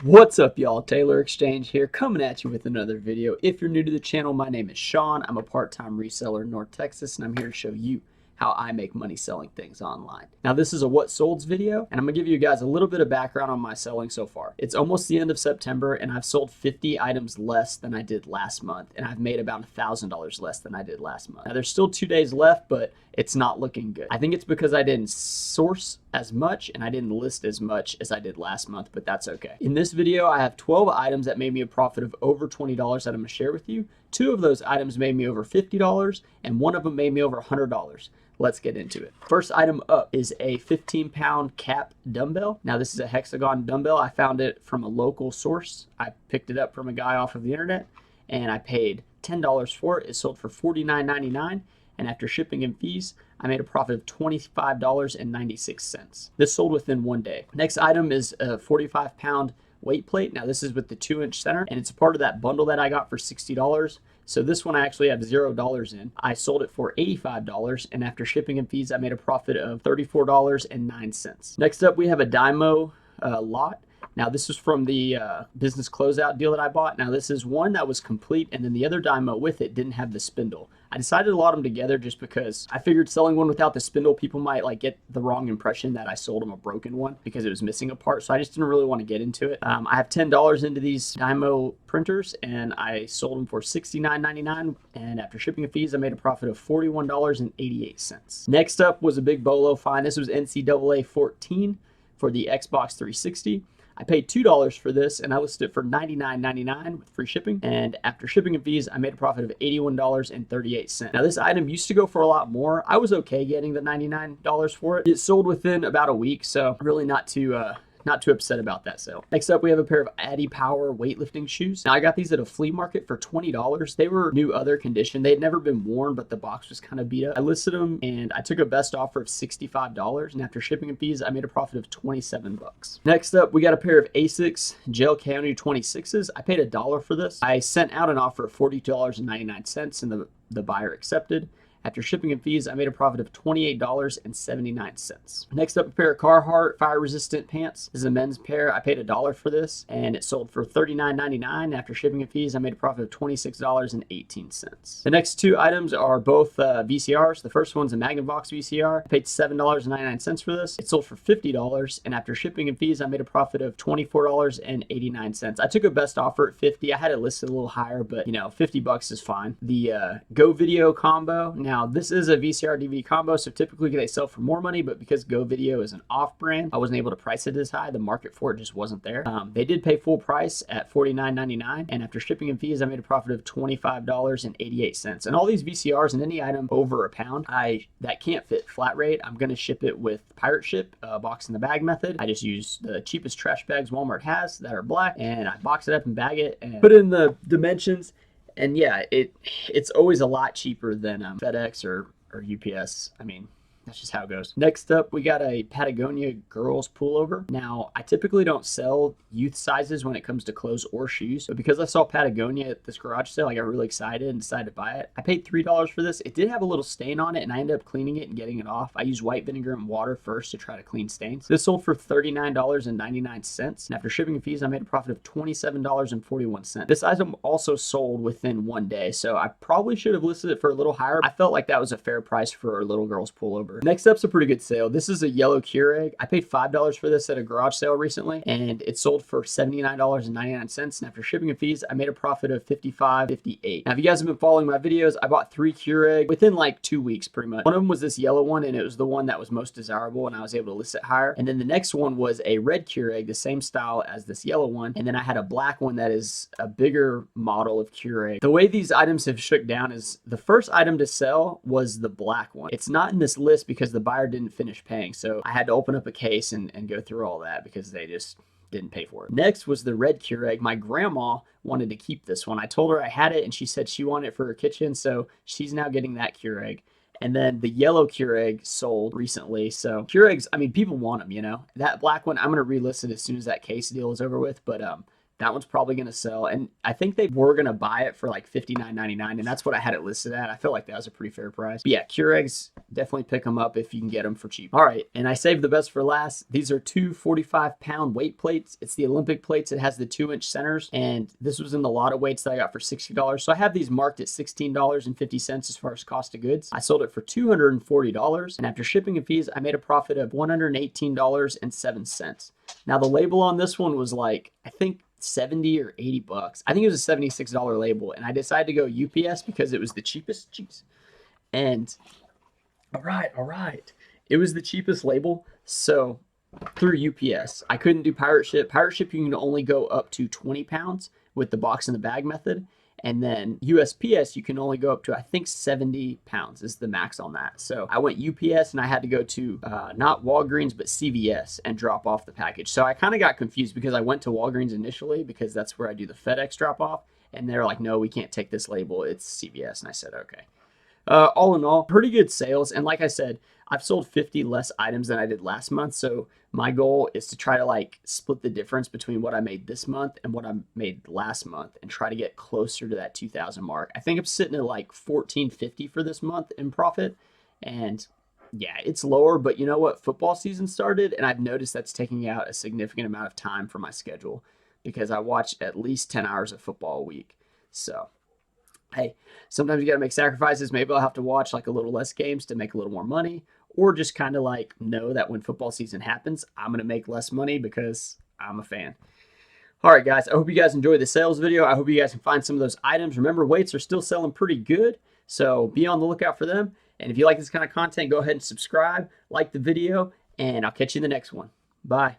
What's up, y'all? Taylor Exchange here, coming at you with another video. If you're new to the channel, my name is Sean. I'm a part-time reseller in North Texas, and I'm here to show you how I make money selling things online. Now, this is a what solds video, and I'm gonna give you guys a little bit of background on my selling so far. It's almost the end of September, and I've sold 50 items less than I did last month, and I've made about $1,000 less than I did last month. Now, there's still 2 days left, but it's not looking good. I think it's because I didn't source as much and I didn't list as much as I did last month, but that's okay. In this video, I have 12 items that made me a profit of over $20 that I'm gonna share with you. 2 of those items made me over $50 and 1 of them made me over $100. Let's get into it. First item up is a 15-pound cap dumbbell. Now, this is a hexagon dumbbell. I found it from a local source. I picked it up from a guy off of the internet and I paid $10 for it. It sold for $49.99. And after shipping and fees, I made a profit of $25.96. This sold within 1 day. Next item is a 45-pound weight plate. Now, this is with the 2-inch center, and it's a part of that bundle that I got for $60. So this one I actually have $0 in. I sold it for $85, and after shipping and fees, I made a profit of $34.09. Next up, we have a Dymo lot. Now, this is from the business closeout deal that I bought. Now, this is one that was complete, and then the other Dymo with it didn't have the spindle. I decided to lot them together just because I figured selling one without the spindle, people might like get the wrong impression that I sold them a broken one because it was missing a part. So I just didn't really want to get into it. I have $10 into these Dymo printers, and I sold them for $69.99. And after shipping and fees, I made a profit of $41.88. Next up was a big bolo find. This was NCAA 14 for the Xbox 360. I paid $2 for this, and I listed it for $99.99 with free shipping. And after shipping and fees, I made a profit of $81.38. Now, this item used to go for a lot more. I was okay getting the $99 for it. It sold within about a week, so really not too upset about that sale. Next up, we have a pair of Addy Power weightlifting shoes. Now, I got these at a flea market for $20. They were new other condition. They had never been worn, but the box was kind of beat up. I listed them and I took a best offer of $65. And after shipping and fees, I made a profit of $27. Next up, we got a pair of Asics Gel County 26s. I paid $1 for this. I sent out an offer of $42.99 and the buyer accepted. After shipping and fees, I made a profit of $28.79. Next up, a pair of Carhartt fire-resistant pants. This is a men's pair. I paid $1 for this, and it sold for $39.99. After shipping and fees, I made a profit of $26.18. The next 2 items are both VCRs. The first one's a Magnavox VCR. I paid $7.99 for this. It sold for $50, and after shipping and fees, I made a profit of $24.89. I took a best offer at $50. I had it listed a little higher, but $50 is fine. The Go Video combo. Now, this is a VCR DVD combo, so typically they sell for more money, but because Go Video is an off-brand, I wasn't able to price it as high. The market for it just wasn't there. They did pay full price at $49.99, and after shipping and fees, I made a profit of $25.88. And all these VCRs and any item over a pound, that can't fit flat rate, I'm going to ship it with Pirate Ship, box in the bag method. I just use the cheapest trash bags Walmart has that are black, and I box it up and bag it and put in the dimensions. And yeah, it's always a lot cheaper than FedEx or UPS. I mean, that's just how it goes. Next up, we got a Patagonia girls pullover. Now, I typically don't sell youth sizes when it comes to clothes or shoes, but because I saw Patagonia at this garage sale, I got really excited and decided to buy it. I paid $3 for this. It did have a little stain on it, and I ended up cleaning it and getting it off. I used white vinegar and water first to try to clean stains. This sold for $39.99, and after shipping and fees, I made a profit of $27.41. This item also sold within 1 day, so I probably should have listed it for a little higher. I felt like that was a fair price for a little girl's pullover. Next up's a pretty good sale. This is a yellow Keurig. I paid $5 for this at a garage sale recently, and it sold for $79.99. And after shipping and fees, I made a profit of $55.58. Now, if you guys have been following my videos, I bought 3 Keurig within like 2 weeks, pretty much. One of them was this yellow one, and it was the one that was most desirable, and I was able to list it higher. And then the next one was a red Keurig, the same style as this yellow one. And then I had a black one that is a bigger model of Keurig. The way these items have shook down is the first item to sell was the black one. It's not in this list because the buyer didn't finish paying. So I had to open up a case and go through all that because they just didn't pay for it. Next was the red Keurig. My grandma wanted to keep this one. I told her I had it and she said she wanted it for her kitchen. So she's now getting that Keurig. And then the yellow Keurig sold recently. So Keurigs, I mean, people want them, That black one, I'm going to relist it as soon as that case deal is over with. But That one's probably going to sell. And I think they were going to buy it for like $59.99. And that's what I had it listed at. I feel like that was a pretty fair price. But yeah, Keurigs, definitely pick them up if you can get them for cheap. All right. And I saved the best for last. These are two 45-pound weight plates. It's the Olympic plates. It has the 2-inch centers. And this was in the lot of weights that I got for $60. So I have these marked at $16.50 as far as cost of goods. I sold it for $240. And after shipping and fees, I made a profit of $118.07. Now the label on this one was like, I think 70 or 80 bucks. I think it was a $76 label, and I decided to go UPS because it was the cheapest. Jeez. And all right. It was the cheapest label. So through UPS, I couldn't do pirate ship. Pirate ship, you can only go up to 20 pounds with the box in the bag method. And then USPS, you can only go up to, I think, 70 pounds is the max on that. So I went UPS and I had to go to not Walgreens, but CVS and drop off the package. So I kind of got confused because I went to Walgreens initially because that's where I do the FedEx drop off. And they're like, no, we can't take this label. It's CVS. And I said, okay. All in all, pretty good sales. And like I said, I've sold 50 less items than I did last month. So my goal is to try to like split the difference between what I made this month and what I made last month and try to get closer to that 2,000 mark. I think I'm sitting at like 1,450 for this month in profit. And yeah, it's lower, but you know what? Football season started and I've noticed that's taking out a significant amount of time from my schedule because I watch at least 10 hours of football a week. So hey, sometimes you got to make sacrifices. Maybe I'll have to watch like a little less games to make a little more money, or just kind of like know that when football season happens, I'm going to make less money because I'm a fan. All right, guys, I hope you guys enjoyed the sales video. I hope you guys can find some of those items. Remember, weights are still selling pretty good, so be on the lookout for them. And if you like this kind of content, go ahead and subscribe, like the video, and I'll catch you in the next one. Bye.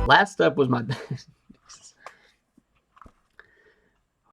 Last up was my